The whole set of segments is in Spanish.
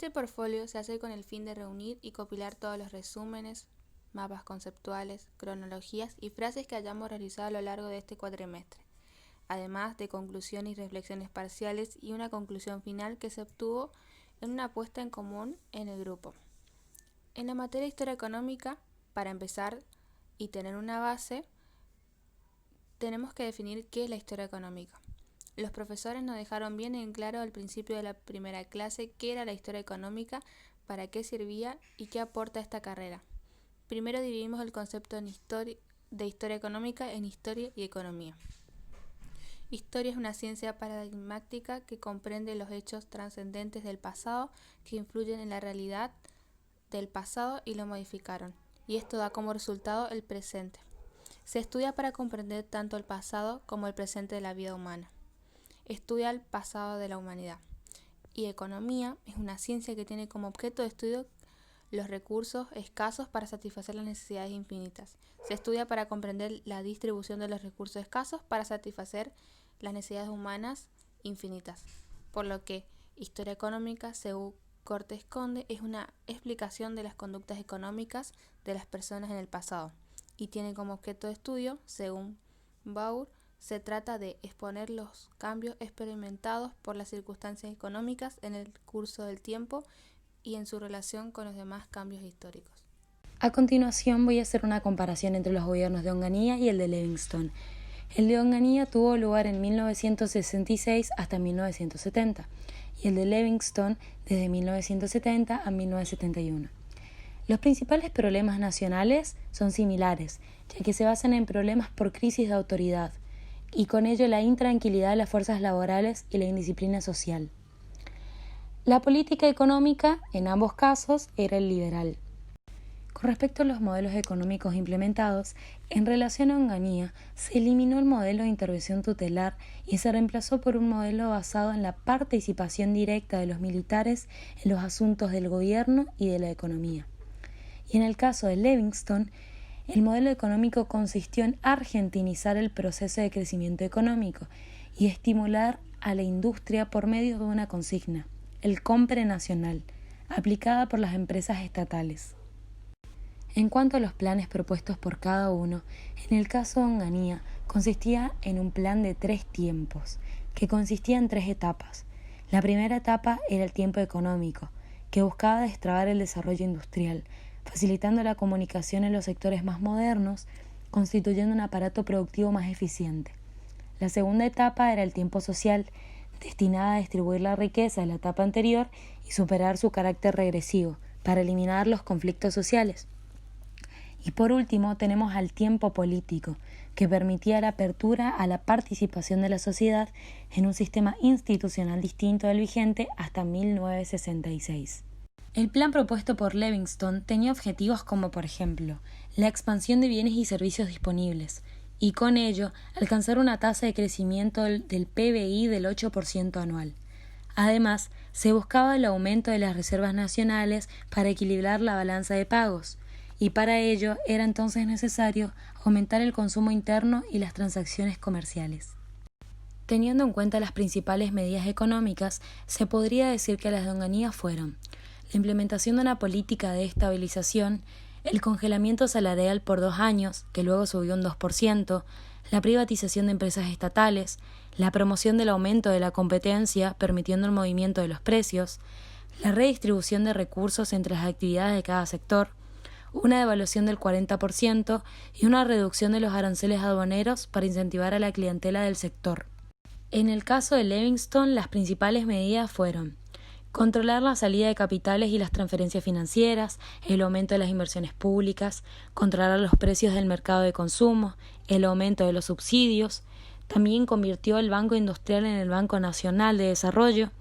Este portfolio se hace con el fin de reunir y compilar todos los resúmenes, mapas conceptuales, cronologías y frases que hayamos realizado a lo largo de este cuatrimestre, además de conclusiones y reflexiones parciales y una conclusión final que se obtuvo en una puesta en común en el grupo. En la materia de historia económica, para empezar y tener una base, tenemos que definir qué es la historia económica. Los profesores nos dejaron bien en claro al principio de la primera clase qué era la historia económica, para qué servía y qué aporta esta carrera. Primero dividimos el concepto de historia económica en historia y economía. Historia es una ciencia paradigmática que comprende los hechos trascendentes del pasado que influyen en la realidad del pasado y lo modificaron, y esto da como resultado el presente. Se estudia para comprender tanto el pasado como el presente de la vida humana. Estudia el pasado de la humanidad. Y economía es una ciencia que tiene como objeto de estudio los recursos escasos para satisfacer las necesidades infinitas. Se estudia para comprender la distribución de los recursos escasos para satisfacer las necesidades humanas infinitas. Por lo que historia económica, según Cortés Conde, es una explicación de las conductas económicas de las personas en el pasado y tiene como objeto de estudio, según Baur, se trata de exponer los cambios experimentados por las circunstancias económicas en el curso del tiempo y en su relación con los demás cambios históricos. A continuación voy a hacer una comparación entre los gobiernos de Onganía y el de Livingstone. El de Onganía tuvo lugar en 1966 hasta 1970 y el de Livingstone desde 1970 a 1971. Los principales problemas nacionales son similares, ya que se basan en problemas por crisis de autoridad y con ello la intranquilidad de las fuerzas laborales y la indisciplina social. La política económica, en ambos casos, era el liberal. Con respecto a los modelos económicos implementados, en relación a Onganía, se eliminó el modelo de intervención tutelar y se reemplazó por un modelo basado en la participación directa de los militares en los asuntos del gobierno y de la economía. Y en el caso de Livingstone, el modelo económico consistió en argentinizar el proceso de crecimiento económico y estimular a la industria por medio de una consigna, el compre nacional, aplicada por las empresas estatales. En cuanto a los planes propuestos por cada uno, en el caso de Onganía consistía en un plan de 3 tiempos, que consistía en 3 etapas. La primera etapa era el tiempo económico, que buscaba destrabar el desarrollo industrial, facilitando la comunicación en los sectores más modernos, constituyendo un aparato productivo más eficiente. La segunda etapa era el tiempo social, destinada a distribuir la riqueza de la etapa anterior y superar su carácter regresivo, para eliminar los conflictos sociales. Y por último tenemos al tiempo político, que permitía la apertura a la participación de la sociedad en un sistema institucional distinto del vigente hasta 1966. El plan propuesto por Livingstone tenía objetivos como, por ejemplo, la expansión de bienes y servicios disponibles, y con ello alcanzar una tasa de crecimiento del PBI del 8% anual. Además, se buscaba el aumento de las reservas nacionales para equilibrar la balanza de pagos, y para ello era entonces necesario aumentar el consumo interno y las transacciones comerciales. Teniendo en cuenta las principales medidas económicas, se podría decir que las de Onganía fueron la implementación de una política de estabilización, el congelamiento salarial por 2 años, que luego subió un 2%, la privatización de empresas estatales, la promoción del aumento de la competencia, permitiendo el movimiento de los precios, la redistribución de recursos entre las actividades de cada sector, una devaluación del 40% y una reducción de los aranceles aduaneros para incentivar a la clientela del sector. En el caso de Livingstone, las principales medidas fueron controlar la salida de capitales y las transferencias financieras, el aumento de las inversiones públicas, controlar los precios del mercado de consumo, el aumento de los subsidios. También convirtió el Banco Industrial en el Banco Nacional de Desarrollo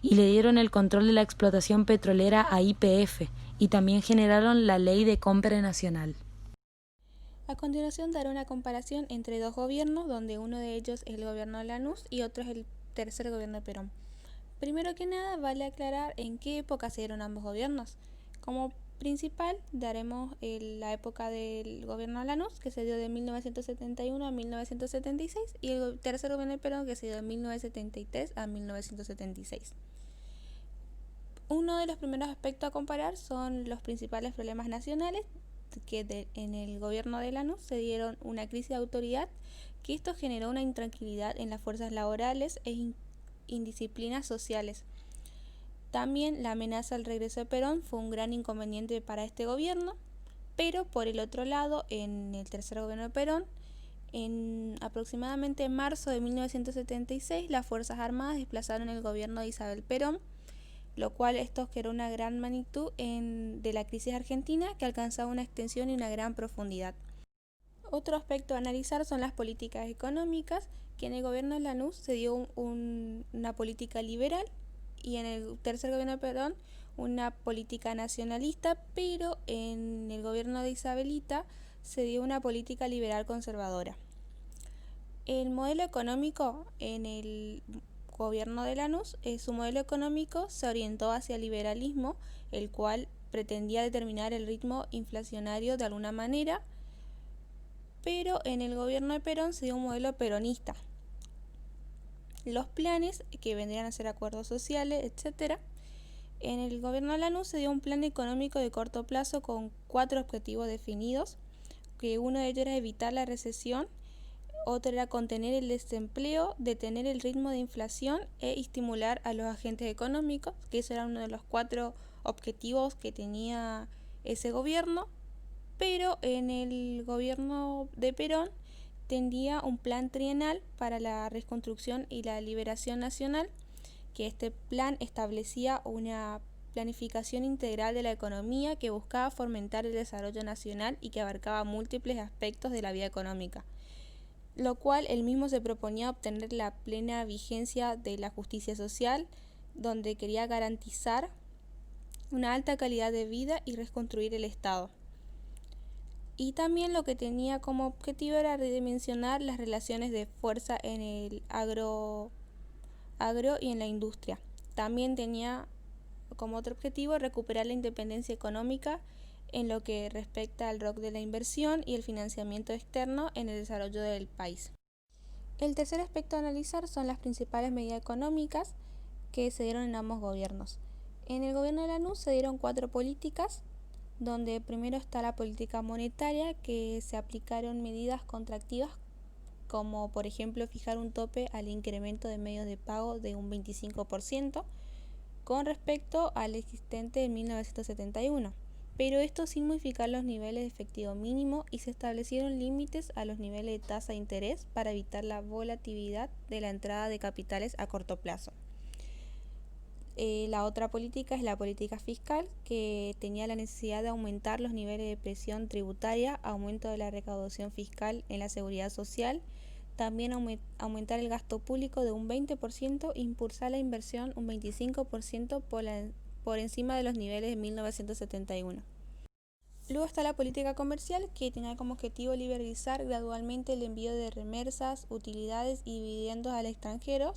y le dieron el control de la explotación petrolera a YPF y también generaron la Ley de Compra Nacional. A continuación daré una comparación entre 2 gobiernos, donde uno de ellos es el gobierno de Lanús y otro es el tercer gobierno de Perón. Primero que nada, vale aclarar en qué época se dieron ambos gobiernos. Como principal daremos la época del gobierno de Lanús, que se dio de 1971 a 1976, y el tercer gobierno de Perón, que se dio de 1973 a 1976. Uno de los primeros aspectos a comparar son los principales problemas nacionales que en el gobierno de Lanús se dieron una crisis de autoridad, que esto generó una intranquilidad en las fuerzas laborales e indisciplinas sociales. También la amenaza al regreso de Perón fue un gran inconveniente para este gobierno, pero por el otro lado, en el tercer gobierno de Perón, en aproximadamente marzo de 1976, las Fuerzas Armadas desplazaron el gobierno de Isabel Perón, lo cual esto generó una gran magnitud de la crisis argentina, que alcanzaba una extensión y una gran profundidad. Otro aspecto a analizar son las políticas económicas, que en el gobierno de Lanús se dio una política liberal y en el tercer gobierno de Perón una política nacionalista, pero en el gobierno de Isabelita se dio una política liberal conservadora. El modelo económico en el gobierno de Lanús, su modelo económico se orientó hacia el liberalismo, el cual pretendía determinar el ritmo inflacionario de alguna manera, pero en el gobierno de Perón se dio un modelo peronista. Los planes, que vendrían a ser acuerdos sociales, etc. En el gobierno de Lanús se dio un plan económico de corto plazo con 4 objetivos definidos, que uno de ellos era evitar la recesión, otro era contener el desempleo, detener el ritmo de inflación e estimular a los agentes económicos, que eso era uno de los 4 objetivos que tenía ese gobierno. Pero en el gobierno de Perón tendía un plan trienal para la reconstrucción y la liberación nacional, que este plan establecía una planificación integral de la economía que buscaba fomentar el desarrollo nacional y que abarcaba múltiples aspectos de la vida económica, lo cual él mismo se proponía obtener la plena vigencia de la justicia social, donde quería garantizar una alta calidad de vida y reconstruir el Estado. Y también lo que tenía como objetivo era redimensionar las relaciones de fuerza en el agro y en la industria. También tenía como otro objetivo recuperar la independencia económica en lo que respecta al rol de la inversión y el financiamiento externo en el desarrollo del país. El tercer aspecto a analizar son las principales medidas económicas que se dieron en ambos gobiernos. En el gobierno de Lanús se dieron 4 políticas, donde primero está la política monetaria, que se aplicaron medidas contractivas como por ejemplo fijar un tope al incremento de medios de pago de un 25% con respecto al existente en 1971, pero esto sin modificar los niveles de efectivo mínimo, y se establecieron límites a los niveles de tasa de interés para evitar la volatilidad de la entrada de capitales a corto plazo. La otra política es la política fiscal, que tenía la necesidad de aumentar los niveles de presión tributaria, aumento de la recaudación fiscal en la seguridad social, también aumentar el gasto público de un 20% e impulsar la inversión un 25% por encima de los niveles de 1971. Luego está la política comercial, que tenía como objetivo liberalizar gradualmente el envío de remesas, utilidades y dividendos al extranjero,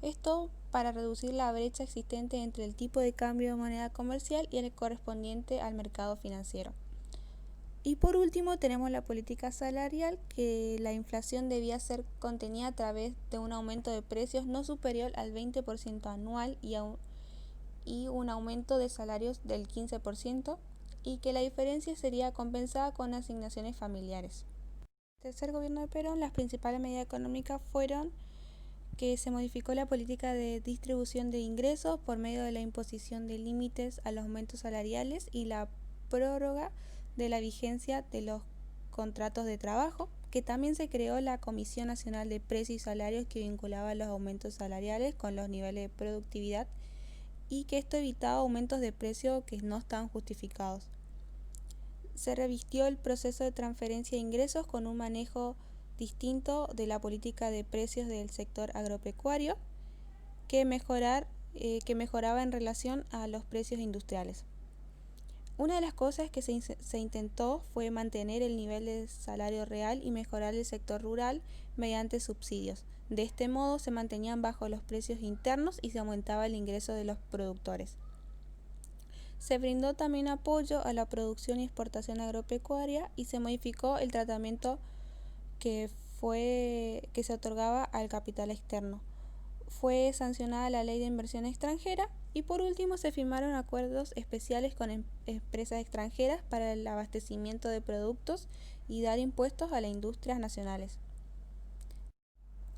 esto para reducir la brecha existente entre el tipo de cambio de moneda comercial y el correspondiente al mercado financiero. Y por último tenemos la política salarial, que la inflación debía ser contenida a través de un aumento de precios no superior al 20% anual y un aumento de salarios del 15%, y que la diferencia sería compensada con asignaciones familiares. En el tercer gobierno de Perón, las principales medidas económicas fueron que se modificó la política de distribución de ingresos por medio de la imposición de límites a los aumentos salariales y la prórroga de la vigencia de los contratos de trabajo, que también se creó la Comisión Nacional de Precios y Salarios, que vinculaba los aumentos salariales con los niveles de productividad, y que esto evitaba aumentos de precios que no estaban justificados. Se revistió el proceso de transferencia de ingresos con un manejo distinto de la política de precios del sector agropecuario, que mejoraba en relación a los precios industriales. Una de las cosas que se intentó fue mantener el nivel de salario real y mejorar el sector rural mediante subsidios. De este modo se mantenían bajos los precios internos y se aumentaba el ingreso de los productores. Se brindó también apoyo a la producción y exportación agropecuaria, y se modificó el tratamiento que se otorgaba al capital externo. Fue sancionada la ley de inversión extranjera, Y por último, se firmaron acuerdos especiales con empresas extranjeras para el abastecimiento de productos y dar impuestos a las industrias nacionales.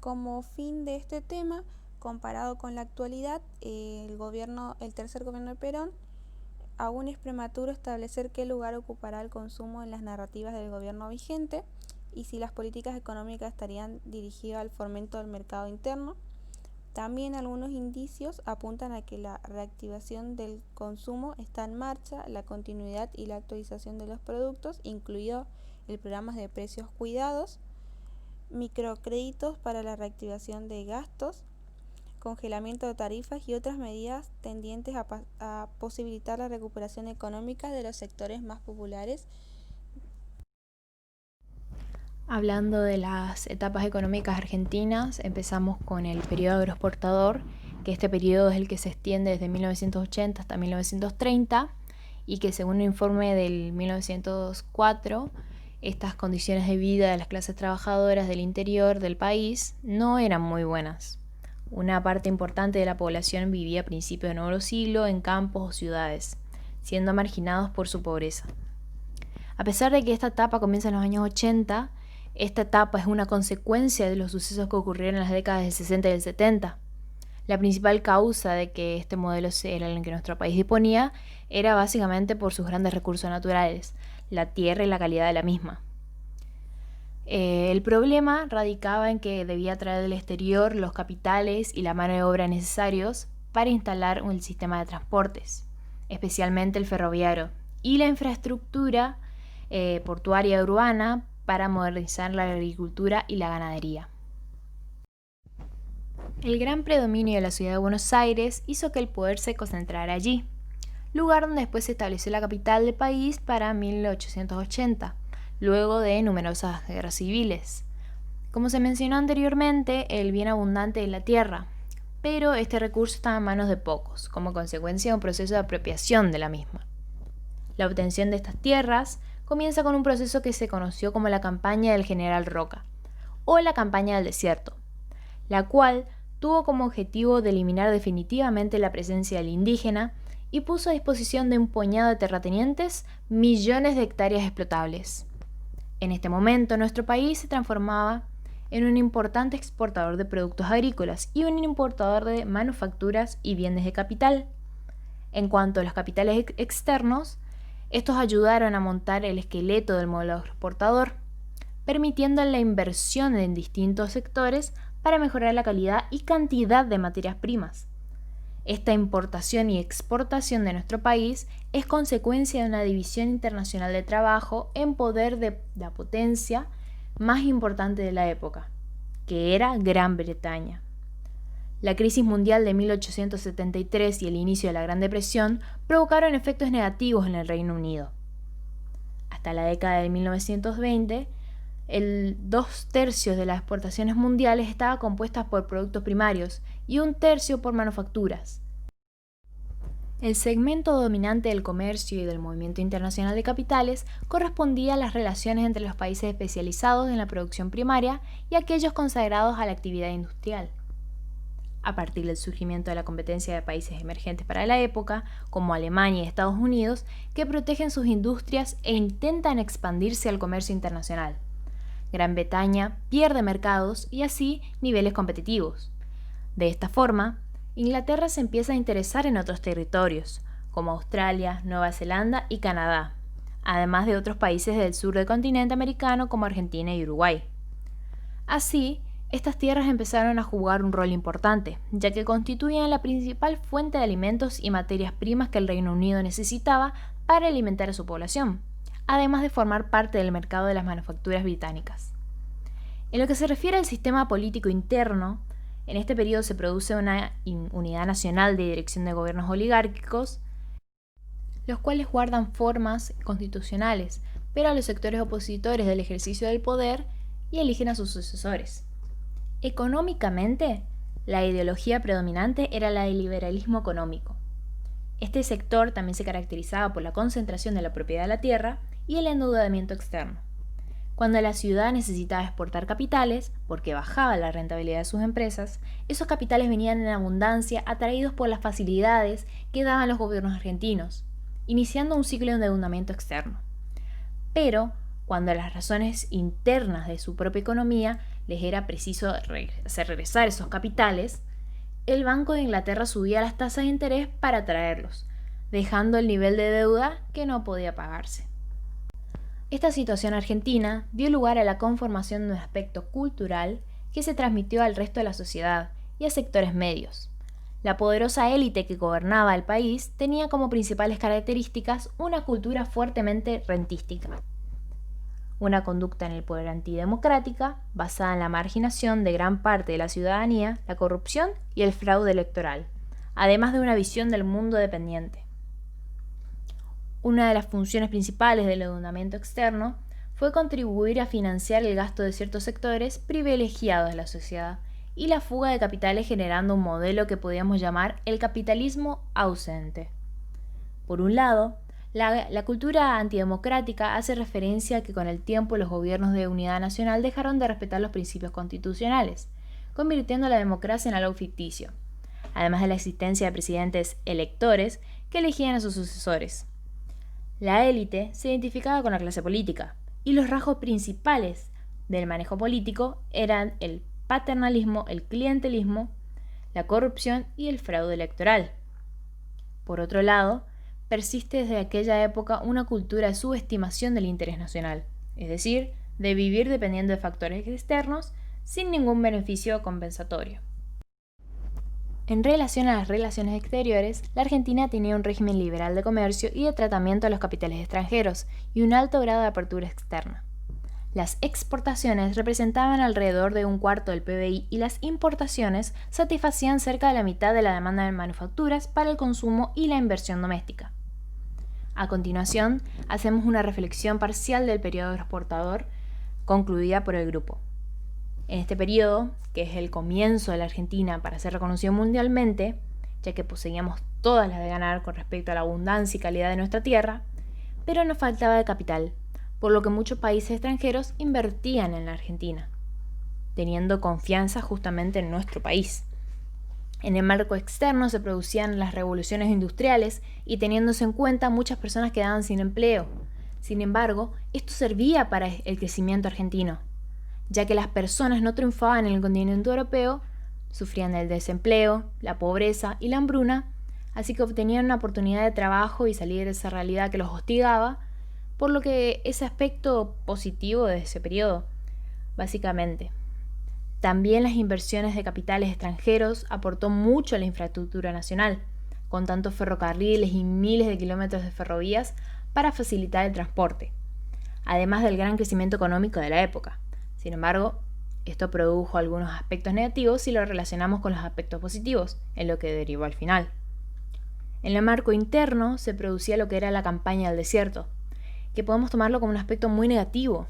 Como fin de este tema, comparado con la actualidad, el tercer gobierno de Perón, aún es prematuro establecer qué lugar ocupará el consumo en las narrativas del gobierno vigente y si las políticas económicas estarían dirigidas al fomento del mercado interno. También algunos indicios apuntan a que la reactivación del consumo está en marcha, la continuidad y la actualización de los productos, incluido el programa de precios cuidados, microcréditos para la reactivación de gastos, congelamiento de tarifas y otras medidas tendientes a posibilitar la recuperación económica de los sectores más populares. Hablando de las etapas económicas argentinas, empezamos con el periodo agroexportador, que este periodo es el que se extiende desde 1980 hasta 1930 y que según un informe del 1904, estas condiciones de vida de las clases trabajadoras del interior del país no eran muy buenas. Una parte importante de la población vivía a principios del nuevo siglo en campos o ciudades, siendo marginados por su pobreza. A pesar de que esta etapa comienza en los años 80, esta etapa es una consecuencia de los sucesos que ocurrieron en las décadas del 60 y del 70. La principal causa de que este modelo era el que nuestro país disponía era básicamente por sus grandes recursos naturales, la tierra y la calidad de la misma. El problema radicaba en que debía traer del exterior los capitales y la mano de obra necesarios para instalar un sistema de transportes, especialmente el ferroviario, y la infraestructura portuaria urbana para modernizar la agricultura y la ganadería. El gran predominio de la ciudad de Buenos Aires hizo que el poder se concentrara allí, lugar donde después se estableció la capital del país para 1880, luego de numerosas guerras civiles. Como se mencionó anteriormente, el bien abundante es la tierra, pero este recurso estaba en manos de pocos, como consecuencia de un proceso de apropiación de la misma. La obtención de estas tierras comienza con un proceso que se conoció como la campaña del General Roca, o la campaña del desierto, la cual tuvo como objetivo de eliminar definitivamente la presencia del indígena y puso a disposición de un puñado de terratenientes millones de hectáreas explotables. En este momento, nuestro país se transformaba en un importante exportador de productos agrícolas y un importador de manufacturas y bienes de capital. En cuanto a los capitales externos, estos ayudaron a montar el esqueleto del modelo exportador, permitiendo la inversión en distintos sectores para mejorar la calidad y cantidad de materias primas. Esta importación y exportación de nuestro país es consecuencia de una división internacional de trabajo en poder de la potencia más importante de la época, que era Gran Bretaña. La crisis mundial de 1873 y el inicio de la Gran Depresión provocaron efectos negativos en el Reino Unido. Hasta la década de 1920, 2/3 de las exportaciones mundiales estaban compuestas por productos primarios y 1/3 por manufacturas. El segmento dominante del comercio y del movimiento internacional de capitales correspondía a las relaciones entre los países especializados en la producción primaria y aquellos consagrados a la actividad industrial. A partir del surgimiento de la competencia de países emergentes para la época, como Alemania y Estados Unidos, que protegen sus industrias e intentan expandirse al comercio internacional. Gran Bretaña pierde mercados y así niveles competitivos. De esta forma, Inglaterra se empieza a interesar en otros territorios, como Australia, Nueva Zelanda y Canadá, además de otros países del sur del continente americano como Argentina y Uruguay. Así, estas tierras empezaron a jugar un rol importante, ya que constituían la principal fuente de alimentos y materias primas que el Reino Unido necesitaba para alimentar a su población, además de formar parte del mercado de las manufacturas británicas. En lo que se refiere al sistema político interno, en este periodo se produce una unidad nacional de dirección de gobiernos oligárquicos, los cuales guardan formas constitucionales, pero a los sectores opositores del ejercicio del poder y eligen a sus sucesores. Económicamente, la ideología predominante era la del liberalismo económico. Este sector también se caracterizaba por la concentración de la propiedad de la tierra y el endeudamiento externo. Cuando la ciudad necesitaba exportar capitales, porque bajaba la rentabilidad de sus empresas, esos capitales venían en abundancia atraídos por las facilidades que daban los gobiernos argentinos, iniciando un ciclo de endeudamiento externo. Pero, cuando las razones internas de su propia economía les era preciso hacer regresar esos capitales, el Banco de Inglaterra subía las tasas de interés para atraerlos, dejando el nivel de deuda que no podía pagarse. Esta situación argentina dio lugar a la conformación de un aspecto cultural que se transmitió al resto de la sociedad y a sectores medios. La poderosa élite que gobernaba el país tenía como principales características una cultura fuertemente rentística, una conducta en el poder antidemocrática basada en la marginación de gran parte de la ciudadanía, la corrupción y el fraude electoral, además de una visión del mundo dependiente. Una de las funciones principales del endeudamiento externo fue contribuir a financiar el gasto de ciertos sectores privilegiados de la sociedad y la fuga de capitales, generando un modelo que podíamos llamar el capitalismo ausente. Por un lado, la cultura antidemocrática hace referencia a que con el tiempo los gobiernos de unidad nacional dejaron de respetar los principios constitucionales, convirtiendo la democracia en algo ficticio, además de la existencia de presidentes electores que elegían a sus sucesores. La élite se identificaba con la clase política, y los rasgos principales del manejo político eran el paternalismo, el clientelismo, la corrupción y el fraude electoral. Por otro lado, persiste desde aquella época una cultura de subestimación del interés nacional, es decir, de vivir dependiendo de factores externos sin ningún beneficio compensatorio. En relación a las relaciones exteriores, la Argentina tenía un régimen liberal de comercio y de tratamiento a los capitales extranjeros y un alto grado de apertura externa. Las exportaciones representaban alrededor de 1/4 del PBI y las importaciones satisfacían cerca de la mitad de la demanda de manufacturas para el consumo y la inversión doméstica. A continuación, hacemos una reflexión parcial del periodo exportador concluida por el grupo. En este periodo, que es el comienzo de la Argentina para ser reconocido mundialmente, ya que poseíamos todas las de ganar con respecto a la abundancia y calidad de nuestra tierra, pero nos faltaba de capital, por lo que muchos países extranjeros invertían en la Argentina, teniendo confianza justamente en nuestro país. En el marco externo se producían las revoluciones industriales y teniéndose en cuenta muchas personas quedaban sin empleo. Sin embargo, esto servía para el crecimiento argentino, ya que las personas no triunfaban en el continente europeo, sufrían el desempleo, la pobreza y la hambruna, así que obtenían una oportunidad de trabajo y salir de esa realidad que los hostigaba, por lo que ese aspecto positivo de ese periodo, básicamente. También las inversiones de capitales extranjeros aportó mucho a la infraestructura nacional, con tantos ferrocarriles y miles de kilómetros de ferrovías para facilitar el transporte, además del gran crecimiento económico de la época. Sin embargo, esto produjo algunos aspectos negativos si lo relacionamos con los aspectos positivos, en lo que derivó al final. En el marco interno se producía lo que era la campaña del desierto, que podemos tomarlo como un aspecto muy negativo,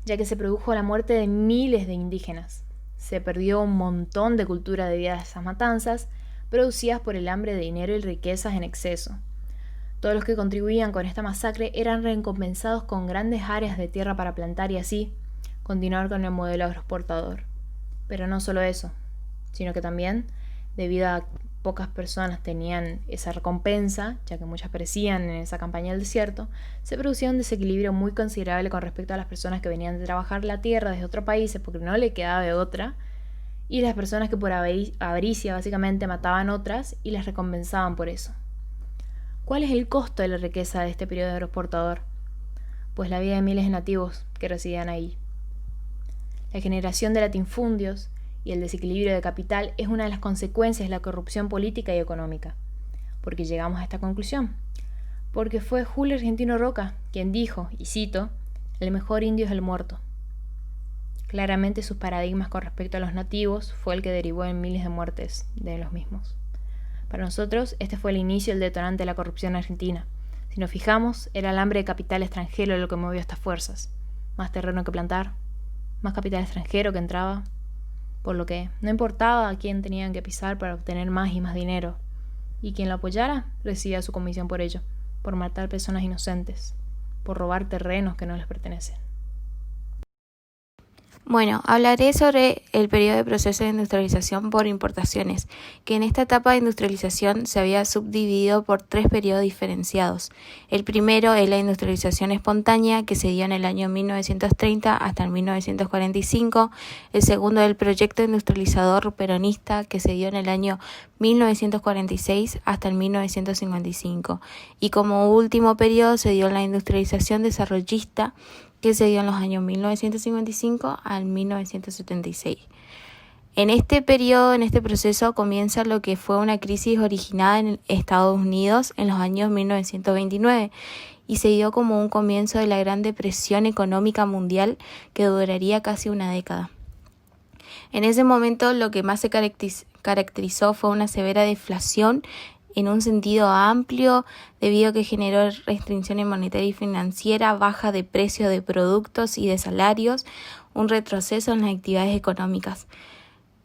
ya que se produjo la muerte de miles de indígenas. Se perdió un montón de cultura debido a esas matanzas, producidas por el hambre de dinero y riquezas en exceso. Todos los que contribuían con esta masacre eran recompensados con grandes áreas de tierra para plantar y así continuar con el modelo agroexportador. Pero no solo eso, sino que también, debido a pocas personas tenían esa recompensa, ya que muchas perecían en esa campaña del desierto, se producía un desequilibrio muy considerable con respecto a las personas que venían de trabajar la tierra desde otros países porque no le quedaba de otra, y las personas que por avaricia básicamente mataban otras y las recompensaban por eso. ¿Cuál es el costo de la riqueza de este periodo agroexportador? Pues la vida de miles de nativos que residían ahí. La generación de latifundios y el desequilibrio de capital es una de las consecuencias de la corrupción política y económica. ¿Por qué llegamos a esta conclusión? Porque fue Julio Argentino Roca quien dijo, y cito, "El mejor indio es el muerto". Claramente sus paradigmas con respecto a los nativos fue el que derivó en miles de muertes de los mismos. Para nosotros, este fue el inicio del detonante de la corrupción argentina. Si nos fijamos, era el hambre de capital extranjero lo que movió estas fuerzas. Más terreno que plantar, más capital extranjero que entraba, por lo que no importaba a quién tenían que pisar para obtener más y más dinero, y quien lo apoyara recibía su comisión por ello, por matar personas inocentes, por robar terrenos que no les pertenecen. Bueno, hablaré sobre el periodo de proceso de industrialización por importaciones, que en esta etapa de industrialización se había subdividido por 3 periodos diferenciados. El primero es la industrialización espontánea, que se dio en el año 1930 hasta el 1945. El segundo es el proyecto industrializador peronista, que se dio en el año 1946 hasta el 1955. Y como último periodo se dio la industrialización desarrollista, que se dio en los años 1955 al 1976. En este periodo, en este proceso, comienza lo que fue una crisis originada en Estados Unidos en los años 1929 y se dio como un comienzo de la Gran Depresión económica mundial que duraría casi una década. En ese momento lo que más se caracterizó fue una severa deflación en un sentido amplio, debido a que generó restricciones monetarias y financieras, baja de precios de productos y de salarios, un retroceso en las actividades económicas.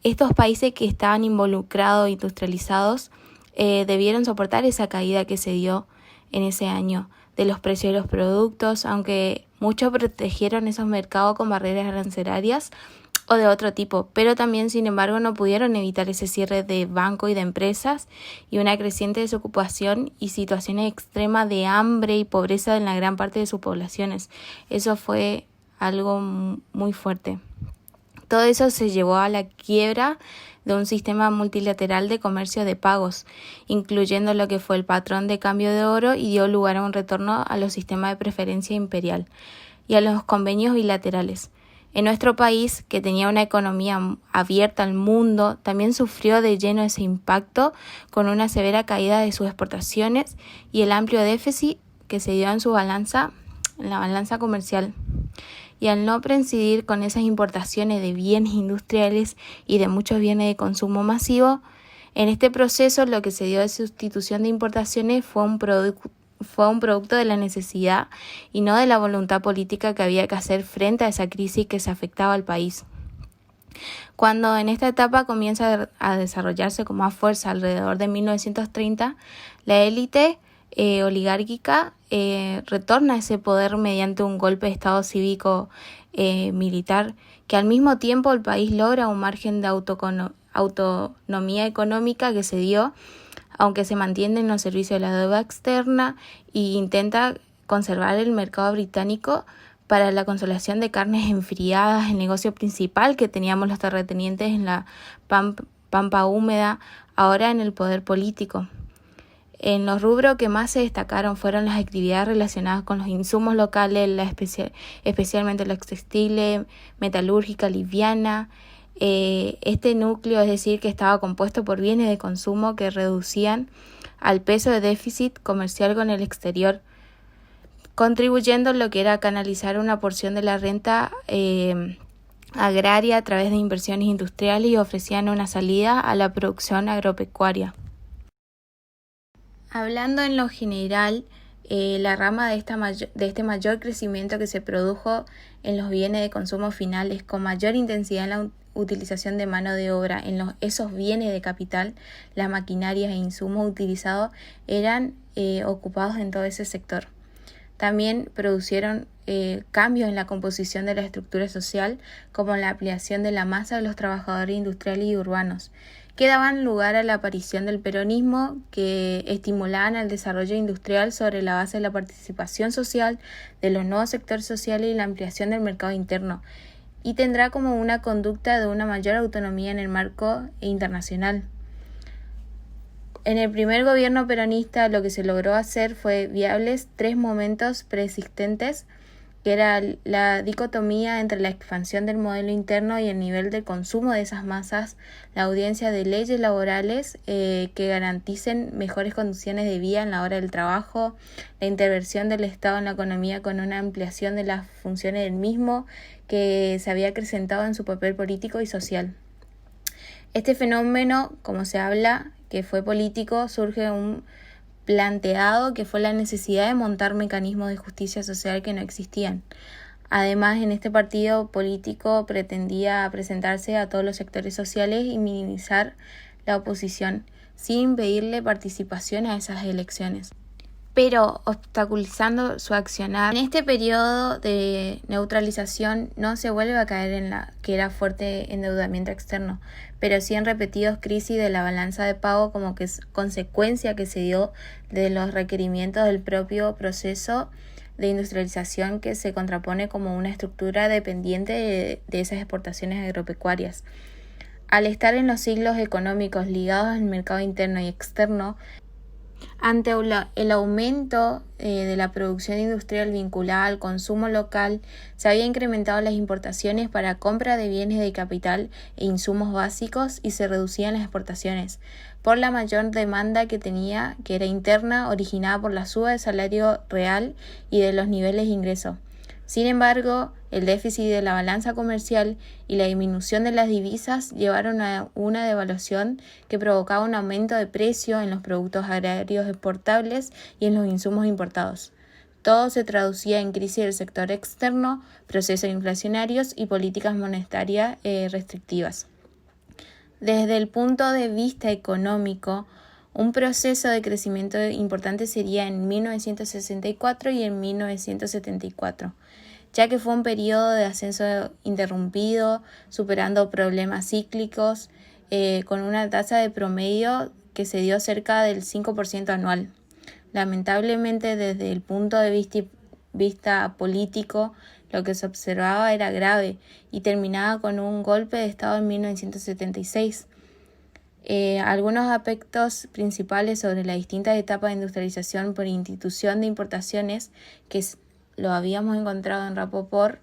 Estos países que estaban involucrados e industrializados debieron soportar esa caída que se dio en ese año de los precios de los productos, aunque muchos protegieron esos mercados con barreras arancelarias o de otro tipo, pero también, sin embargo, no pudieron evitar ese cierre de bancos y de empresas y una creciente desocupación y situaciones extremas de hambre y pobreza en la gran parte de sus poblaciones. Eso fue algo muy fuerte. Todo eso se llevó a la quiebra de un sistema multilateral de comercio de pagos, incluyendo lo que fue el patrón de cambio de oro, y dio lugar a un retorno a los sistemas de preferencia imperial y a los convenios bilaterales. En nuestro país, que tenía una economía abierta al mundo, también sufrió de lleno ese impacto con una severa caída de sus exportaciones y el amplio déficit que se dio en la balanza comercial. Y al no coincidir con esas importaciones de bienes industriales y de muchos bienes de consumo masivo, en este proceso lo que se dio de sustitución de importaciones fue un producto de la necesidad y no de la voluntad política que había que hacer frente a esa crisis que se afectaba al país. Cuando en esta etapa comienza a desarrollarse con más fuerza alrededor de 1930, la élite oligárquica retorna a ese poder mediante un golpe de estado cívico militar, que al mismo tiempo el país logra un margen de autonomía económica que se dio, aunque se mantienen los servicios de la deuda externa, y intenta conservar el mercado británico para la consolación de carnes enfriadas, el negocio principal que teníamos los terratenientes en la pampa húmeda, ahora en el poder político. En los rubros que más se destacaron fueron las actividades relacionadas con los insumos locales, especialmente los textiles, metalúrgica, liviana. Este núcleo, es decir, que estaba compuesto por bienes de consumo que reducían al peso de déficit comercial con el exterior, contribuyendo a lo que era canalizar una porción de la renta agraria a través de inversiones industriales, y ofrecían una salida a la producción agropecuaria. Hablando en lo general, la rama de este mayor crecimiento que se produjo en los bienes de consumo finales, con mayor intensidad en la utilización de mano de obra en esos bienes de capital, las maquinarias e insumos utilizados eran ocupados en todo ese sector. También produjeron cambios en la composición de la estructura social, como la ampliación de la masa de los trabajadores industriales y urbanos, que daban lugar a la aparición del peronismo, que estimulaban el desarrollo industrial sobre la base de la participación social, de los nuevos sectores sociales y la ampliación del mercado interno, y tendrá como una conducta de una mayor autonomía en el marco internacional. En el primer gobierno peronista lo que se logró hacer fue viables 3 momentos preexistentes, que era la dicotomía entre la expansión del modelo interno y el nivel de consumo de esas masas, la audiencia de leyes laborales que garanticen mejores condiciones de vida en la hora del trabajo, la intervención del Estado en la economía con una ampliación de las funciones del mismo que se había acrecentado en su papel político y social. Este fenómeno, como se habla, que fue político, surge un planteado que fue la necesidad de montar mecanismos de justicia social que no existían. Además, en este partido político pretendía presentarse a todos los sectores sociales y minimizar la oposición, sin impedirle participación a esas elecciones. pero obstaculizando su accionar. En este periodo de neutralización no se vuelve a caer en la que era fuerte endeudamiento externo, pero sí en repetidos crisis de la balanza de pago como que es consecuencia que se dio de los requerimientos del propio proceso de industrialización que se contrapone como una estructura dependiente de esas exportaciones agropecuarias. Al estar en los ciclos económicos ligados al mercado interno y externo, ante el aumento de la producción industrial vinculada al consumo local, se había incrementado las importaciones para compra de bienes de capital e insumos básicos y se reducían las exportaciones por la mayor demanda que tenía, que era interna, originada por la suba del salario real y de los niveles de ingreso. Sin embargo, el déficit de la balanza comercial y la disminución de las divisas llevaron a una devaluación que provocaba un aumento de precio en los productos agrarios exportables y en los insumos importados. Todo se traducía en crisis del sector externo, procesos inflacionarios y políticas monetarias restrictivas. Desde el punto de vista económico, un proceso de crecimiento importante sería en 1964 y en 1974, ya que fue un periodo de ascenso interrumpido, superando problemas cíclicos, con una tasa de promedio que se dio cerca del 5% anual. Lamentablemente, desde el punto de vista político, lo que se observaba era grave y terminaba con un golpe de Estado en 1976. Algunos aspectos principales sobre las distintas etapas de industrialización por institución de importaciones, que lo habíamos encontrado en Rapoport.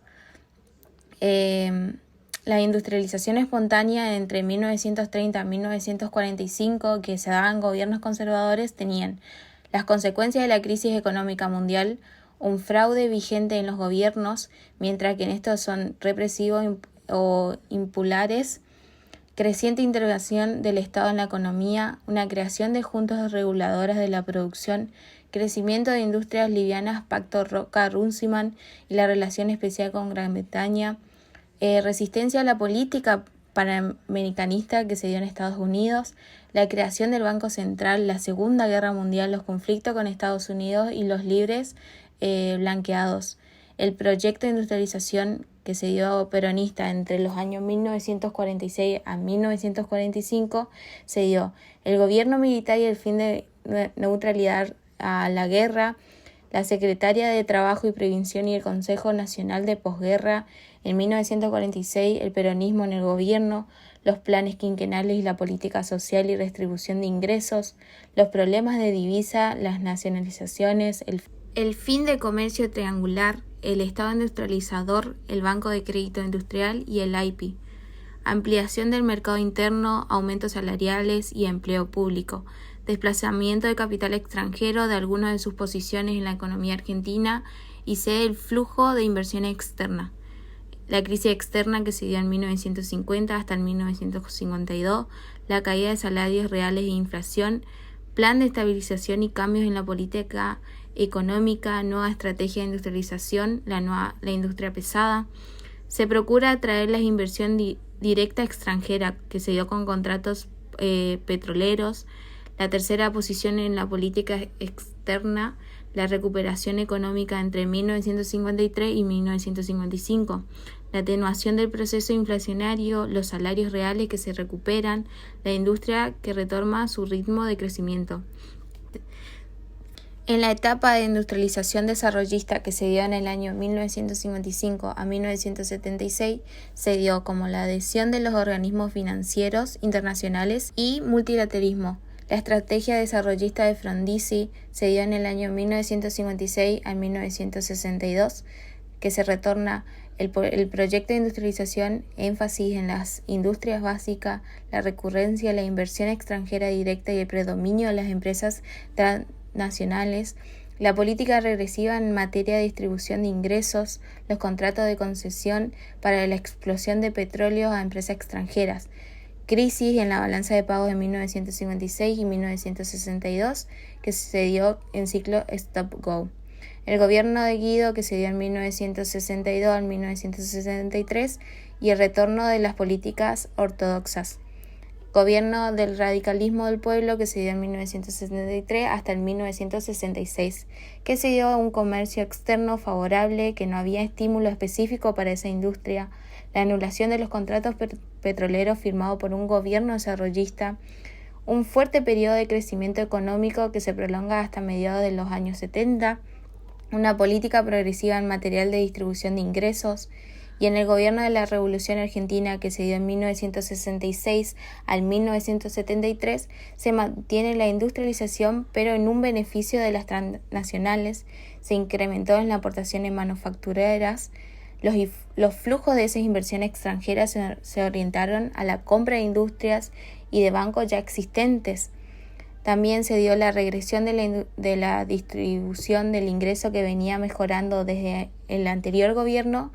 La industrialización espontánea entre 1930 y 1945 que se daban gobiernos conservadores tenían las consecuencias de la crisis económica mundial, un fraude vigente en los gobiernos, mientras que en estos son represivos o impulares, creciente intervención del Estado en la economía, una creación de juntas reguladoras de la producción, crecimiento de industrias livianas, pacto Roca-Runciman y la relación especial con Gran Bretaña, resistencia a la política panamericanista que se dio en Estados Unidos, la creación del Banco Central, la Segunda Guerra Mundial, los conflictos con Estados Unidos y los libres blanqueados. El proyecto de industrialización que se dio peronista entre los años 1946 a 1945 se dio el gobierno militar y el fin de neutralidad a la guerra, la Secretaría de Trabajo y Prevención y el Consejo Nacional de Posguerra. En 1946 el peronismo en el gobierno, los planes quinquenales y la política social y redistribución de ingresos, los problemas de divisa, las nacionalizaciones, el fin del comercio triangular, el Estado industrializador, el Banco de Crédito Industrial y el AIPI, ampliación del mercado interno, aumentos salariales y empleo público, desplazamiento de capital extranjero de algunas de sus posiciones en la economía argentina y el flujo de inversión externa. La crisis externa que se dio en 1950 hasta el 1952, la caída de salarios reales e inflación, plan de estabilización y cambios en la política económica, nueva estrategia de industrialización, la industria pesada. Se procura atraer la inversión directa extranjera que se dio con contratos petroleros. La tercera posición en la política externa, la recuperación económica entre 1953 y 1955, la atenuación del proceso inflacionario, los salarios reales que se recuperan, la industria que retoma su ritmo de crecimiento. En la etapa de industrialización desarrollista que se dio en el año 1955 a 1976, se dio como la adhesión de los organismos financieros internacionales y multilateralismo. La estrategia desarrollista de Frondizi se dio en el año 1956 a 1962, que se retorna el proyecto de industrialización, énfasis en las industrias básicas, la recurrencia, la inversión extranjera directa y el predominio de las empresas transnacionales, la política regresiva en materia de distribución de ingresos, los contratos de concesión para la explosión de petróleo a empresas extranjeras, crisis en la balanza de pagos de 1956 y 1962, que se dio en ciclo Stop-Go. El gobierno de Guido, que se dio en 1962 al 1963, y el retorno de las políticas ortodoxas. gobierno del radicalismo del pueblo que se dio en 1973 hasta el 1966, que se dio un comercio externo favorable, que no había estímulo específico para esa industria, la anulación de los contratos petroleros firmados por un gobierno desarrollista, un fuerte periodo de crecimiento económico que se prolonga hasta mediados de los años 70, una política progresiva en material de distribución de ingresos, y en el gobierno de la Revolución Argentina, que se dio en 1966 al 1973, se mantiene la industrialización, pero en un beneficio de las transnacionales. Se incrementó en las aportaciones manufactureras. Los flujos de esas inversiones extranjeras se orientaron a la compra de industrias y de bancos ya existentes. También se dio la regresión de la distribución del ingreso que venía mejorando desde el anterior gobierno,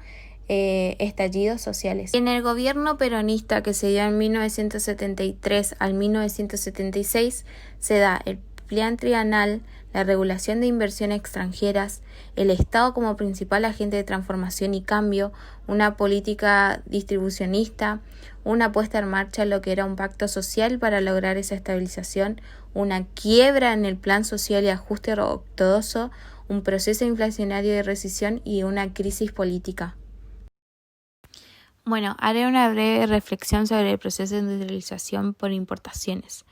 estallidos sociales. En el gobierno peronista que se dio en 1973 al 1976 se da el plan trienal, la regulación de inversiones extranjeras, el Estado como principal agente de transformación y cambio, una política distribucionista, una puesta en marcha de lo que era un pacto social para lograr esa estabilización, una quiebra en el plan social y ajuste ortodoxo, un proceso inflacionario de recesión y una crisis política. Bueno, haré una breve reflexión sobre el proceso de industrialización por importaciones.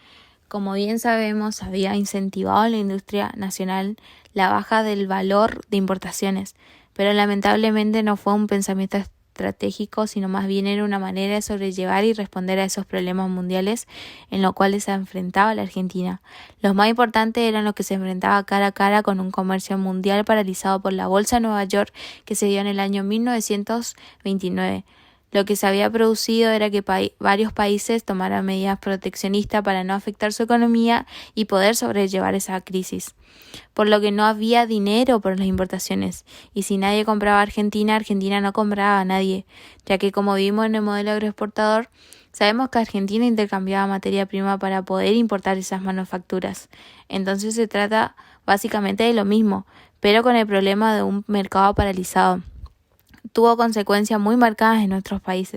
Como bien sabemos, había incentivado en la industria nacional la baja del valor de importaciones, pero lamentablemente no fue un pensamiento estratégico, sino más bien era una manera de sobrellevar y responder a esos problemas mundiales en los cuales se enfrentaba la Argentina. Los más importantes eran los que se enfrentaba cara a cara con un comercio mundial paralizado por la Bolsa de Nueva York que se dio en el año 1929. Lo que se había producido era que varios países tomaran medidas proteccionistas para no afectar su economía y poder sobrellevar esa crisis, por lo que no había dinero por las importaciones, y si nadie compraba a Argentina, Argentina no compraba a nadie, ya que como vimos en el modelo agroexportador, sabemos que Argentina intercambiaba materia prima para poder importar esas manufacturas. Entonces se trata básicamente de lo mismo, pero con el problema de un mercado paralizado. Tuvo consecuencias muy marcadas en nuestro país,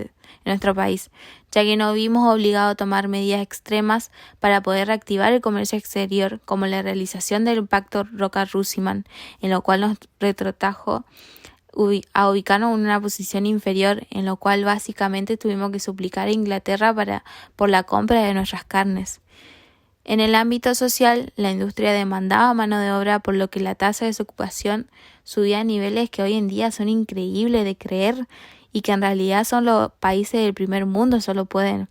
ya que nos vimos obligados a tomar medidas extremas para poder reactivar el comercio exterior, como la realización del Pacto Roca-Russiman, en lo cual nos retrotrajo a ubicarnos en una posición inferior, en lo cual básicamente tuvimos que suplicar a Inglaterra por la compra de nuestras carnes. En el ámbito social, la industria demandaba mano de obra, por lo que la tasa de desocupación subía a niveles que hoy en día son increíbles de creer y que en realidad son los países del primer mundo solo pueden.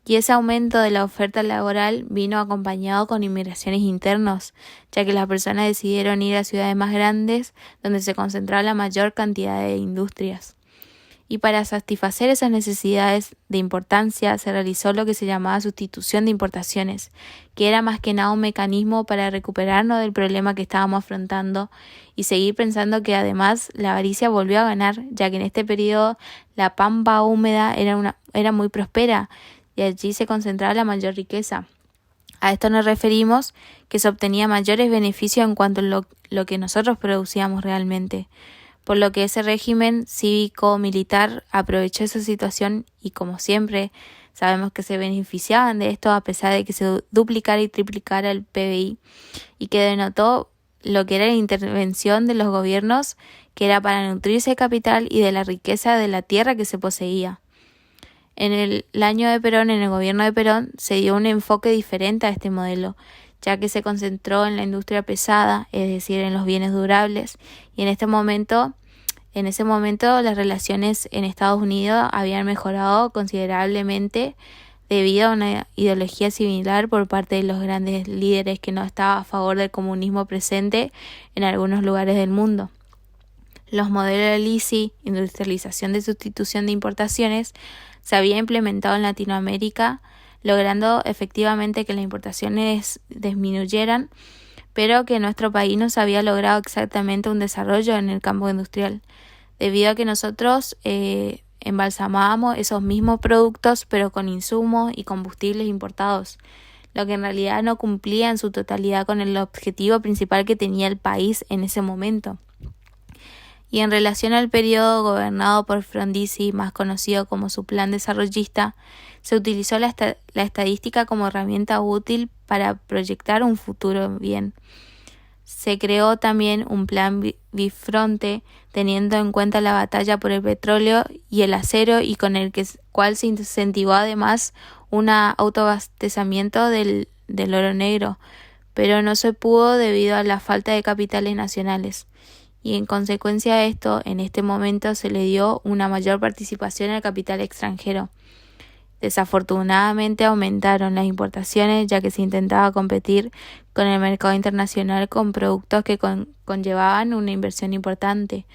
Y ese aumento de la oferta laboral vino acompañado con inmigraciones internas, ya que las personas decidieron ir a ciudades más grandes donde se concentraba la mayor cantidad de industrias. Y para satisfacer esas necesidades de importancia se realizó lo que se llamaba sustitución de importaciones, que era más que nada un mecanismo para recuperarnos del problema que estábamos afrontando y seguir pensando que además la avaricia volvió a ganar, ya que en este periodo la pampa húmeda era muy próspera y allí se concentraba la mayor riqueza. A esto nos referimos que se obtenía mayores beneficios en cuanto a lo que nosotros producíamos realmente, por lo que ese régimen cívico-militar aprovechó esa situación y, como siempre, sabemos que se beneficiaban de esto a pesar de que se duplicara y triplicara el PBI, y que denotó lo que era la intervención de los gobiernos, que era para nutrirse de capital y de la riqueza de la tierra que se poseía. En el año de Perón, en el gobierno de Perón, se dio un enfoque diferente a este modelo, ya que se concentró en la industria pesada, es decir, en los bienes durables, y en ese momento las relaciones en Estados Unidos habían mejorado considerablemente debido a una ideología similar por parte de los grandes líderes que no estaban a favor del comunismo presente en algunos lugares del mundo. Los modelos de LISI, industrialización de sustitución de importaciones, se habían implementado en Latinoamérica, logrando efectivamente que las importaciones disminuyeran, pero que nuestro país no se había logrado exactamente un desarrollo en el campo industrial, debido a que nosotros embalsamábamos esos mismos productos, pero con insumos y combustibles importados, lo que en realidad no cumplía en su totalidad con el objetivo principal que tenía el país en ese momento. Y en relación al periodo gobernado por Frondizi, más conocido como su plan desarrollista, Se utilizó la estadística como herramienta útil para proyectar un futuro bien. Se creó también un plan bifronte, teniendo en cuenta la batalla por el petróleo y el acero, y con el cual se incentivó además un autoabastecimiento del oro negro, pero no se pudo debido a la falta de capitales nacionales. Y en consecuencia de esto, en este momento se le dio una mayor participación al capital extranjero. Desafortunadamente aumentaron las importaciones, ya que se intentaba competir con el mercado internacional con productos que conllevaban una inversión importante,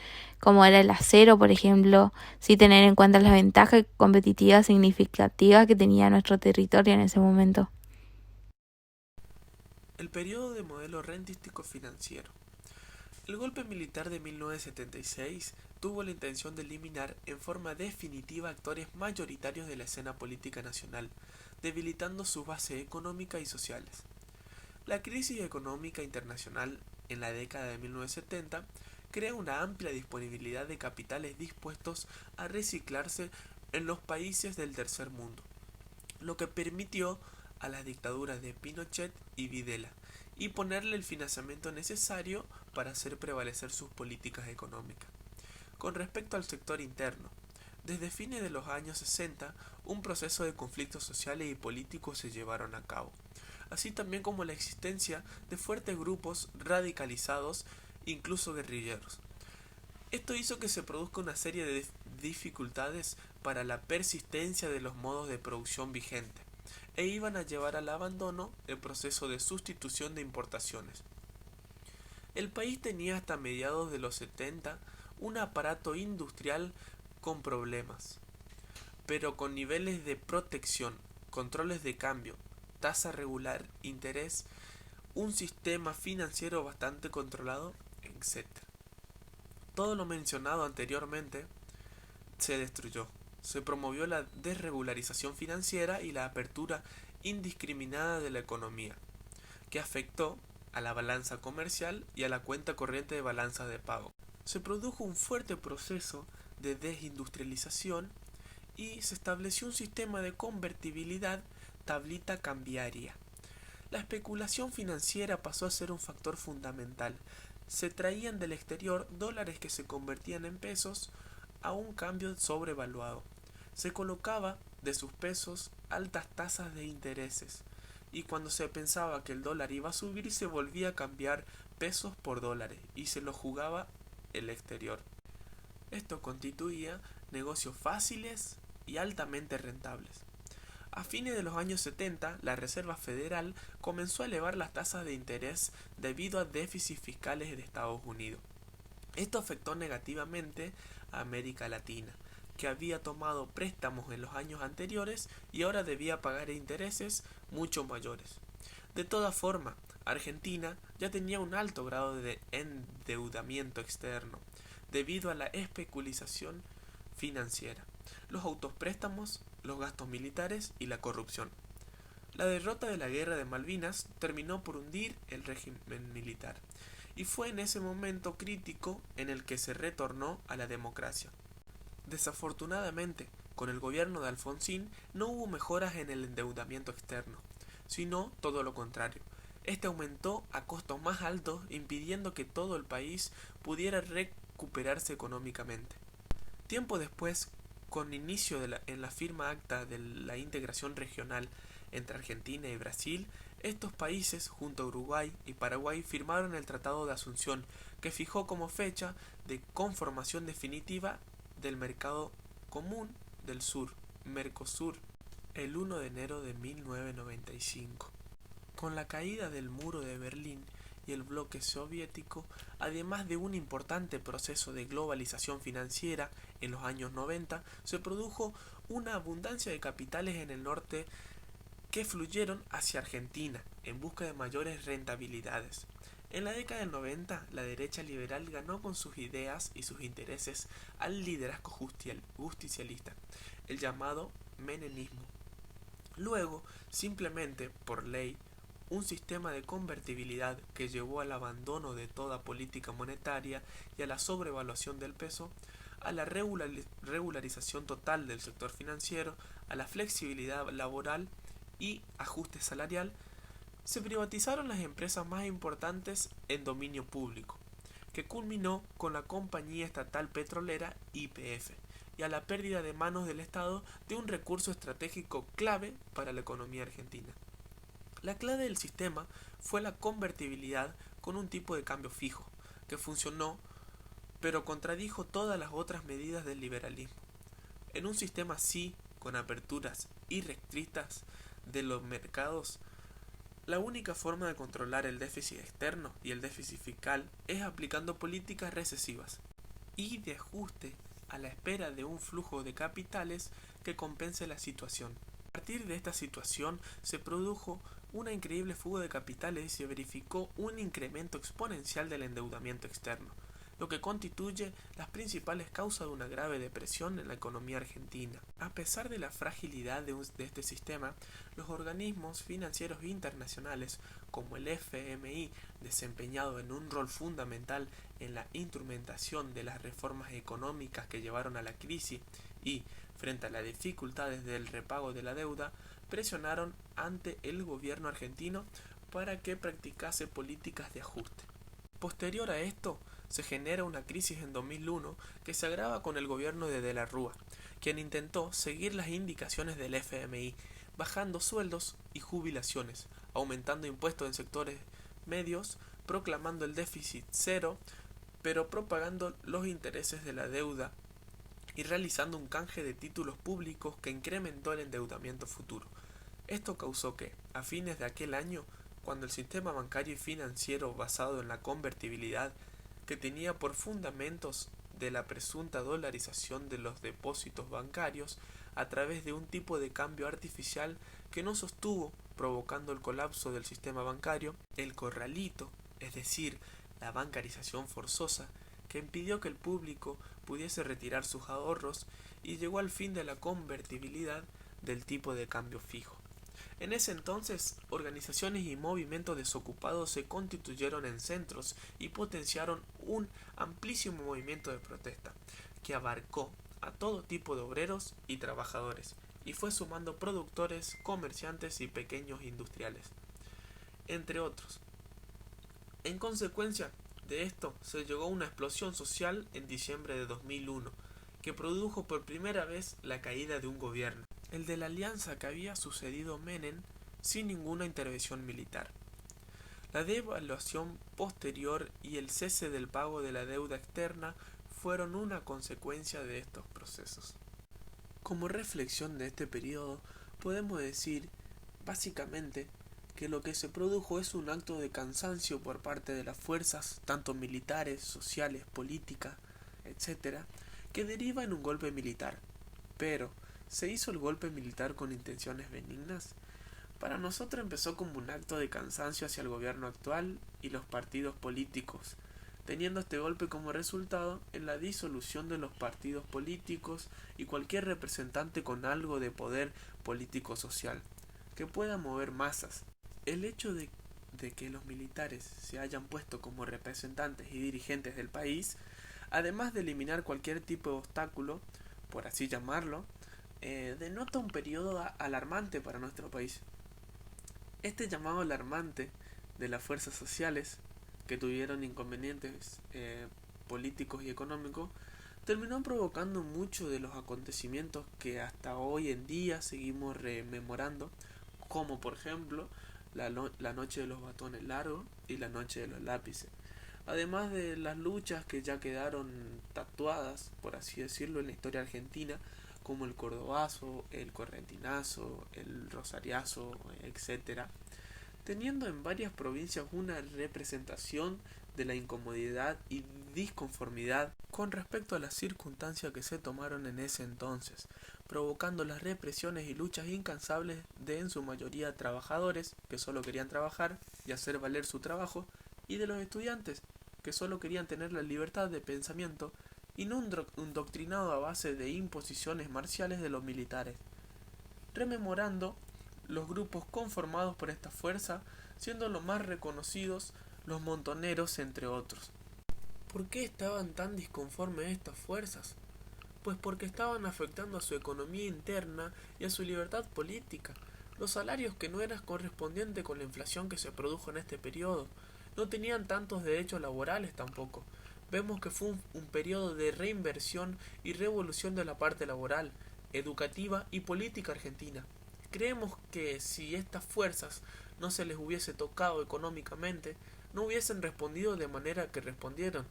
como era el acero, por ejemplo, sin tener en cuenta las ventajas competitivas significativas que tenía nuestro territorio en ese momento. El periodo de modelo rentístico financiero. El golpe militar de 1976 tuvo la intención de eliminar en forma definitiva actores mayoritarios de la escena política nacional, debilitando su base económica y sociales. La crisis económica internacional en la década de 1970 crea una amplia disponibilidad de capitales dispuestos a reciclarse en los países del tercer mundo, lo que permitió a las dictaduras de Pinochet y Videla y ponerle el financiamiento necesario para hacer prevalecer sus políticas económicas. Con respecto al sector interno, desde fines de los años 60, un proceso de conflictos sociales y políticos se llevaron a cabo, así también como la existencia de fuertes grupos radicalizados, incluso guerrilleros. Esto hizo que se produzca una serie de dificultades para la persistencia de los modos de producción vigentes, e iban a llevar al abandono el proceso de sustitución de importaciones. El país tenía hasta mediados de los 70 un aparato industrial con problemas, pero con niveles de protección, controles de cambio, tasa regular, interés, un sistema financiero bastante controlado, etc. Todo lo mencionado anteriormente se destruyó. Se promovió la desregularización financiera y la apertura indiscriminada de la economía, que afectó a la balanza comercial y a la cuenta corriente de balanza de pago. Se produjo un fuerte proceso de desindustrialización y se estableció un sistema de convertibilidad tablita cambiaria. La especulación financiera pasó a ser un factor fundamental. Se traían del exterior dólares que se convertían en pesos a un cambio sobrevaluado. Se colocaba de sus pesos altas tasas de intereses, y cuando se pensaba que el dólar iba a subir se volvía a cambiar pesos por dólares y se lo jugaba el exterior. Esto constituía negocios fáciles y altamente rentables. A fines de los años 70, la Reserva Federal comenzó a elevar las tasas de interés debido a déficits fiscales de Estados Unidos. Esto afectó negativamente a América Latina, que había tomado préstamos en los años anteriores y ahora debía pagar intereses mucho mayores. De todas formas, Argentina ya tenía un alto grado de endeudamiento externo debido a la especulación financiera, los autopréstamos, los gastos militares y la corrupción. La derrota de la Guerra de Malvinas terminó por hundir el régimen militar, y fue en ese momento crítico en el que se retornó a la democracia. Desafortunadamente, con el gobierno de Alfonsín no hubo mejoras en el endeudamiento externo, sino todo lo contrario. Este aumentó a costos más altos, impidiendo que todo el país pudiera recuperarse económicamente. Tiempo después, con inicio en la firma acta de la integración regional entre Argentina y Brasil, estos países, junto a Uruguay y Paraguay, firmaron el Tratado de Asunción, que fijó como fecha de conformación definitiva del Mercado Común del Sur, Mercosur, el 1 de enero de 1995. Con la caída del muro de Berlín y el bloque soviético, además de un importante proceso de globalización financiera en los años 90, se produjo una abundancia de capitales en el norte que fluyeron hacia Argentina en busca de mayores rentabilidades. En la década del 90, la derecha liberal ganó con sus ideas y sus intereses al liderazgo justicialista, el llamado menemismo. Luego, simplemente por ley, un sistema de convertibilidad que llevó al abandono de toda política monetaria y a la sobrevaluación del peso, a la regularización total del sector financiero, a la flexibilidad laboral y ajuste salarial, se privatizaron las empresas más importantes en dominio público, que culminó con la compañía estatal petrolera YPF y a la pérdida de manos del Estado de un recurso estratégico clave para la economía argentina. La clave del sistema fue la convertibilidad con un tipo de cambio fijo, que funcionó pero contradijo todas las otras medidas del liberalismo. En un sistema así, con aperturas irrestrictas de los mercados, la única forma de controlar el déficit externo y el déficit fiscal es aplicando políticas recesivas y de ajuste a la espera de un flujo de capitales que compense la situación. A partir de esta situación se produjo una increíble fuga de capitales y se verificó un incremento exponencial del endeudamiento externo, lo que constituye las principales causas de una grave depresión en la economía argentina. A pesar de la fragilidad de este sistema, los organismos financieros internacionales, como el FMI, desempeñado en un rol fundamental en la instrumentación de las reformas económicas que llevaron a la crisis y, frente a las dificultades del repago de la deuda, presionaron ante el gobierno argentino para que practicase políticas de ajuste. Posterior a esto, se genera una crisis en 2001 que se agrava con el gobierno de la Rúa, quien intentó seguir las indicaciones del FMI, bajando sueldos y jubilaciones, aumentando impuestos en sectores medios, proclamando el déficit cero, pero propagando los intereses de la deuda y realizando un canje de títulos públicos que incrementó el endeudamiento futuro. Esto causó que, a fines de aquel año, cuando el sistema bancario y financiero basado en la convertibilidad, que tenía por fundamentos de la presunta dolarización de los depósitos bancarios a través de un tipo de cambio artificial que no sostuvo, provocando el colapso del sistema bancario, el corralito, es decir, la bancarización forzosa, que impidió que el público pudiese retirar sus ahorros y llegó al fin de la convertibilidad del tipo de cambio fijo. En ese entonces, organizaciones y movimientos desocupados se constituyeron en centros y potenciaron un amplísimo movimiento de protesta, que abarcó a todo tipo de obreros y trabajadores, y fue sumando productores, comerciantes y pequeños industriales, entre otros. En consecuencia de esto, se llegó a una explosión social en diciembre de 2001, que produjo por primera vez la caída de un gobierno, el de la alianza que había sucedido Menem, sin ninguna intervención militar. La devaluación posterior y el cese del pago de la deuda externa fueron una consecuencia de estos procesos. Como reflexión de este periodo, podemos decir, básicamente, que lo que se produjo es un acto de cansancio por parte de las fuerzas, tanto militares, sociales, políticas, etc., que deriva en un golpe militar. Pero, ¿se hizo el golpe militar con intenciones benignas? Para nosotros empezó como un acto de cansancio hacia el gobierno actual y los partidos políticos, teniendo este golpe como resultado en la disolución de los partidos políticos y cualquier representante con algo de poder político-social, que pueda mover masas. El hecho de que los militares se hayan puesto como representantes y dirigentes del país, además de eliminar cualquier tipo de obstáculo, por así llamarlo, denota un periodo alarmante para nuestro país. Este llamado alarmante de las fuerzas sociales que tuvieron inconvenientes políticos y económicos terminó provocando muchos de los acontecimientos que hasta hoy en día seguimos rememorando, como por ejemplo la noche de los batones largos y la noche de los lápices, además de las luchas que ya quedaron tatuadas, por así decirlo, en la historia argentina, como el cordobazo, el correntinazo, el rosariazo, etc., teniendo en varias provincias una representación de la incomodidad y disconformidad con respecto a las circunstancias que se tomaron en ese entonces, provocando las represiones y luchas incansables de en su mayoría trabajadores que solo querían trabajar y hacer valer su trabajo, y de los estudiantes que solo querían tener la libertad de pensamiento y no un doctrinado a base de imposiciones marciales de los militares. Rememorando los grupos conformados por esta fuerza, siendo los más reconocidos los montoneros, entre otros. ¿Por qué estaban tan disconformes estas fuerzas? pues porque estaban afectando a su economía interna y a su libertad política. Los salarios que no eran correspondientes con la inflación que se produjo en este periodo, no tenían tantos derechos laborales tampoco. Vemos que fue un periodo de reinversión y revolución de la parte laboral, educativa y política argentina. Creemos que si estas fuerzas no se les hubiese tocado económicamente, no hubiesen respondido de manera que respondieron.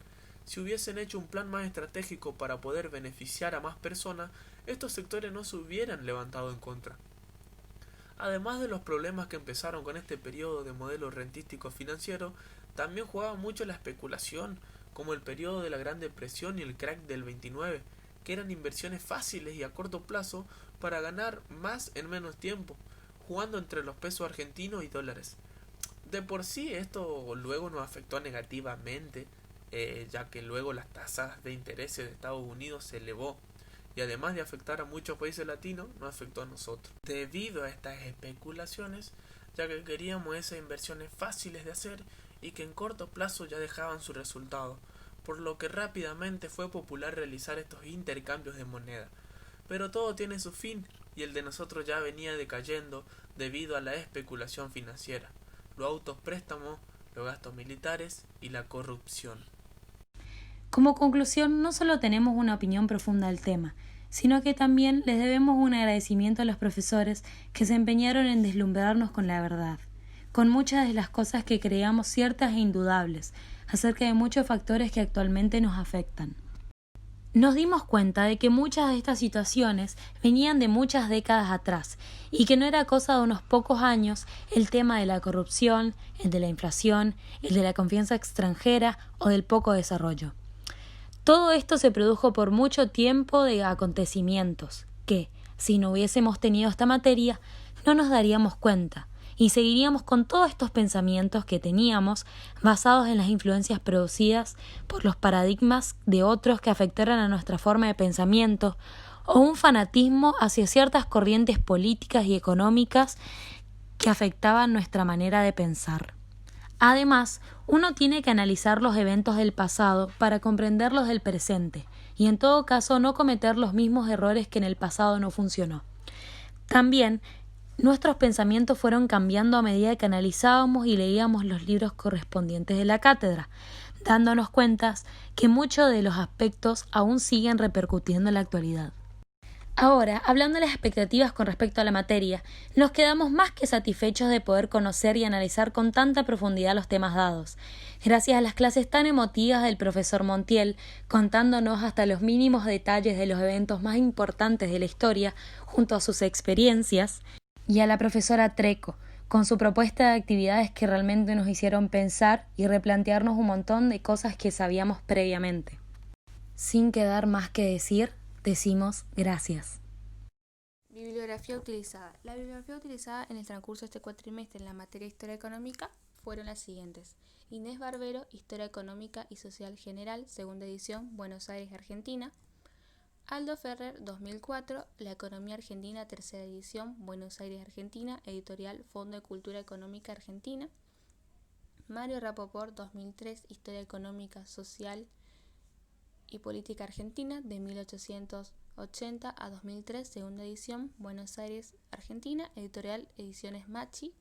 Si hubiesen hecho un plan más estratégico para poder beneficiar a más personas, estos sectores no se hubieran levantado en contra. Además de los problemas que empezaron con este periodo de modelo rentístico financiero, también jugaba mucho la especulación, como el periodo de la Gran Depresión y el crack del 29, que eran inversiones fáciles y a corto plazo para ganar más en menos tiempo, jugando entre los pesos argentinos y dólares. De por sí esto luego nos afectó negativamente, ya que luego las tasas de interés de Estados Unidos se elevó, y además de afectar a muchos países latinos, nos afectó a nosotros. Debido a estas especulaciones, ya que queríamos esas inversiones fáciles de hacer y que en corto plazo ya dejaban su resultado, por lo que rápidamente fue popular realizar estos intercambios de moneda. Pero todo tiene su fin, y el de nosotros ya venía decayendo debido a la especulación financiera, los autopréstamos, los gastos militares y la corrupción. Como conclusión, no solo tenemos una opinión profunda del tema, sino que también les debemos un agradecimiento a los profesores que se empeñaron en deslumbrarnos con la verdad, con muchas de las cosas que creíamos ciertas e indudables, acerca de muchos factores que actualmente nos afectan. Nos dimos cuenta de que muchas de estas situaciones venían de muchas décadas atrás y que no era cosa de unos pocos años el tema de la corrupción, el de la inflación, el de la confianza extranjera o del poco desarrollo. Todo esto se produjo por mucho tiempo de acontecimientos que, si no hubiésemos tenido esta materia, no nos daríamos cuenta y seguiríamos con todos estos pensamientos que teníamos basados en las influencias producidas por los paradigmas de otros que afectaron a nuestra forma de pensamiento o un fanatismo hacia ciertas corrientes políticas y económicas que afectaban nuestra manera de pensar. Además, uno tiene que analizar los eventos del pasado para comprenderlos del presente y en todo caso no cometer los mismos errores que en el pasado no funcionó. También, nuestros pensamientos fueron cambiando a medida que analizábamos y leíamos los libros correspondientes de la cátedra, dándonos cuenta que muchos de los aspectos aún siguen repercutiendo en la actualidad. Ahora, hablando de las expectativas con respecto a la materia, nos quedamos más que satisfechos de poder conocer y analizar con tanta profundidad los temas dados, gracias a las clases tan emotivas del profesor Montiel, contándonos hasta los mínimos detalles de los eventos más importantes de la historia, junto a sus experiencias, y a la profesora Treco, con su propuesta de actividades que realmente nos hicieron pensar y replantearnos un montón de cosas que sabíamos previamente. Sin quedar más que decir, decimos gracias. Bibliografía utilizada. La bibliografía utilizada en el transcurso de este cuatrimestre en la materia de Historia Económica fueron las siguientes: Inés Barbero, Historia Económica y Social General, segunda edición, Buenos Aires, Argentina. Aldo Ferrer, 2004, La Economía Argentina, tercera edición, Buenos Aires, Argentina, editorial Fondo de Cultura Económica Argentina. Mario Rapoport, 2003, Historia Económica, Social y Política Argentina, de 1880 a 2003, segunda edición, Buenos Aires, Argentina, editorial Ediciones Machi.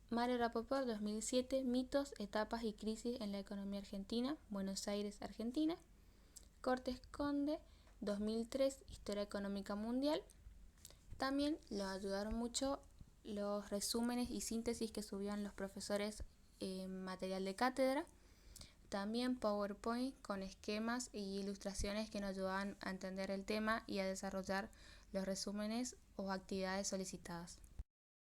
Mario Rapoport, 2007, Mitos, Etapas y Crisis en la Economía Argentina, Buenos Aires, Argentina. Cortes Conde, 2003, Historia Económica Mundial. También lo ayudaron mucho los resúmenes y síntesis que subían los profesores en material de cátedra. También PowerPoint con esquemas y ilustraciones que nos ayudaban a entender el tema y a desarrollar los resúmenes o actividades solicitadas.